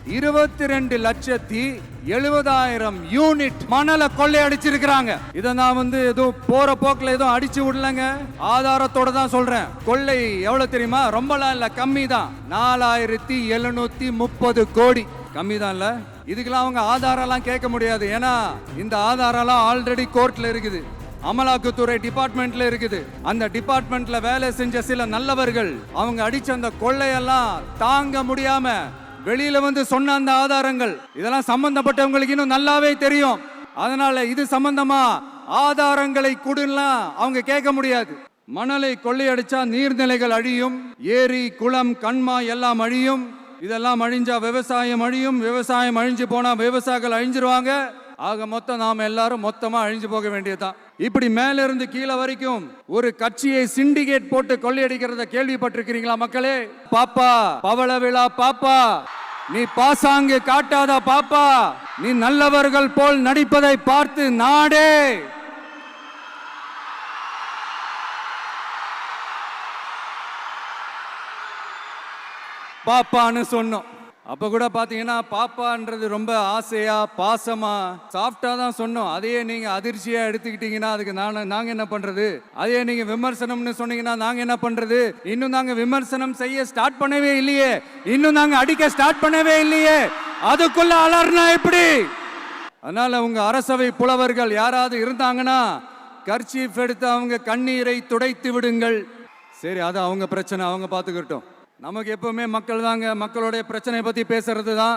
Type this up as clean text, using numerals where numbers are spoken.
22,70,000 unit மணலை கொள்ளை அடிச்சிருக்கிறாங்க. இதை நான் ஏதோ போற போக்குல ஏதோ அடிச்சு விடலங்க, ஆதாரத்தோட தான் சொல்றேன். கொள்ளை எவ்வளவு தெரியுமா? ரொம்பலாம் இல்ல, கம்மி தான். 4,730 கோடி. கம்மி தான் இல்ல. இதுக்கெல்லாம் அவங்க ஆதாரம் கேட்க முடியாது. ஏன்னா இந்த ஆதாரம் ஆல்ரெடி கோர்ட்ல இருக்குது, அமலாக்கத்துறை டிபார்ட்மெண்ட்ல இருக்குது. அந்த டிபார்ட்மெண்ட்ல வேலை செஞ்ச சில நல்லவர்கள் அவங்க அடிச்ச அந்த கொள்ளையெல்லாம் தாங்க முடியாம வெளியில சொன்ன அந்த ஆதாரங்கள் இதெல்லாம் சம்பந்தப்பட்டவங்களுக்கு இன்னும் நல்லாவே தெரியும். அதனால இது சம்பந்தமா ஆதாரங்களை கொடுலாம் அவங்க கேட்க முடியாது. மணலை கொள்ளையடிச்சா நீர்நிலைகள் அழியும், ஏரி குளம் கண்மா எல்லாம் அழியும். இதெல்லாம் அழிஞ்சா விவசாயம் அழியும், விவசாயம் அழிஞ்சு போனா விவசாயிகள் அழிஞ்சிருவாங்க. ஆக மொத்தம் நாம எல்லாரும் மொத்தமா அழிஞ்சு போக வேண்டியதுதான். இப்படி மேல இருந்து கீழே வரைக்கும் ஒரு கட்சியை சிண்டிகேட் போட்டு கொள்ளையடிக்கிறத கேள்விப்பட்டிருக்கிறீங்களா மக்களே? பாப்பா பவள விழா பாப்பா, நீ பாசாங்கு காட்டாத பாப்பா, நீ நல்லவர்கள் போல் நடிப்பதை பார்த்து நாடே பாப்பான்னு சொன்னோம். அப்ப கூட பாத்தீங்கன்னா பாப்பான்றது ரொம்ப ஆசையா பாசமா சாஃப்டா தான் சொன்னோம். அதையே நீங்க அதிர்ச்சியா எடுத்துக்கிட்டீங்கன்னா அதுக்கு நாங்க என்ன பண்றது? அதையே நீங்க விமர்சனம்னு சொன்னீங்கன்னா நாங்க என்ன பண்றது? இன்னும் நாங்க விமர்சனம் செய்ய ஸ்டார்ட் பண்ணவே இல்லையே, இன்னும் நாங்க அடிக்க ஸ்டார்ட் பண்ணவே இல்லையே, அதுக்குள்ள அலர்னா எப்படி? அதனால உங்க அரசவை புலவர்கள் யாராவது இருந்தாங்கன்னா கர்ச்சீஃப் எடுத்து அவங்க கண்ணீரை துடைத்து விடுங்கள். சரி, அது அவங்க பிரச்சனை, அவங்க பாத்துக்கிட்டோம். நமக்கு எப்பவுமே மக்கள் தாங்க, மக்களுடைய பிரச்சனை பத்தி பேசுறது தான்.